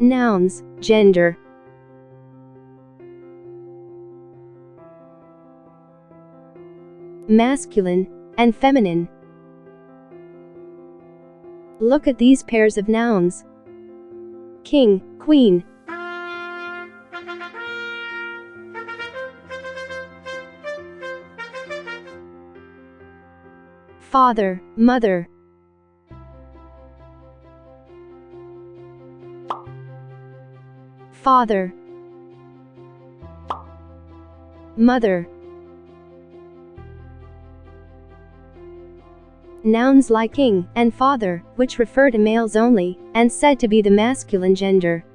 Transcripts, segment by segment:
Nouns, gender. Masculine and feminine. Look at these pairs of nouns. King, queen. Father, mother. Father, mother. Nouns like king and father, which refer to males only, and said to be the masculine gender.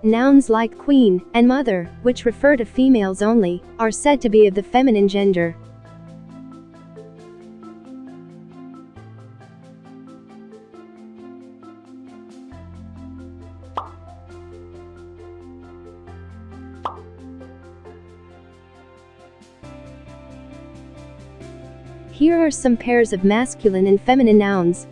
Nouns like queen and mother, which refer to females only, are said to be of the feminine gender. Here are some pairs of masculine and feminine nouns.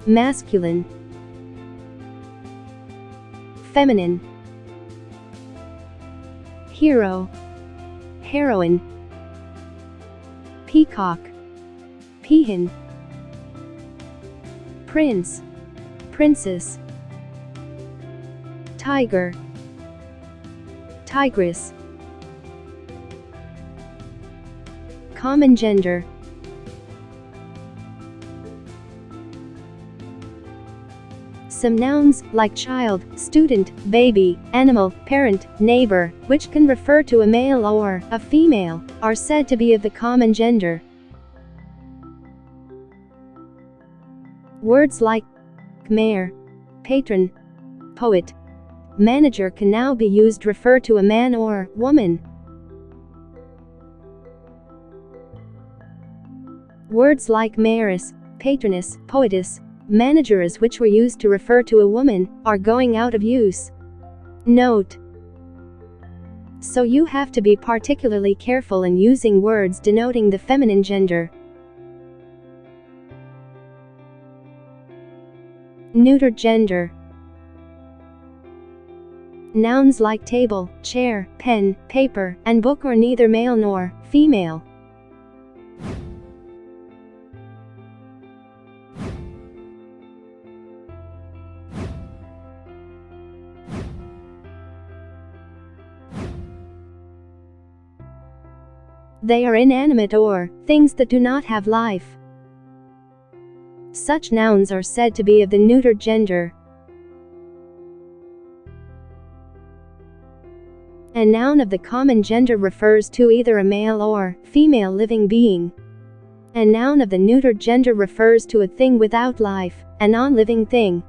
Masculine, feminine. Hero, heroine. Peacock, peahen. Prince, princess. Tiger, tigress. Common gender. Some nouns, like child, student, baby, animal, parent, neighbor, which can refer to a male or a female, are said to be of the common gender. Words like mayor, patron, poet, manager can now be used to refer to a man or woman. Words like mayoress, patroness, poetess, manageress, which were used to refer to a woman, are going out of use. Note: so you have to be particularly careful in using words denoting the feminine gender. Neutered gender. Nouns like table, chair, pen, paper, and book are neither male nor female. They are inanimate or things that do not have life. Such nouns are said to be of the neutered gender. A noun of the common gender refers to either a male or female living being. A noun of the neutered gender refers to a thing without life, a non-living thing.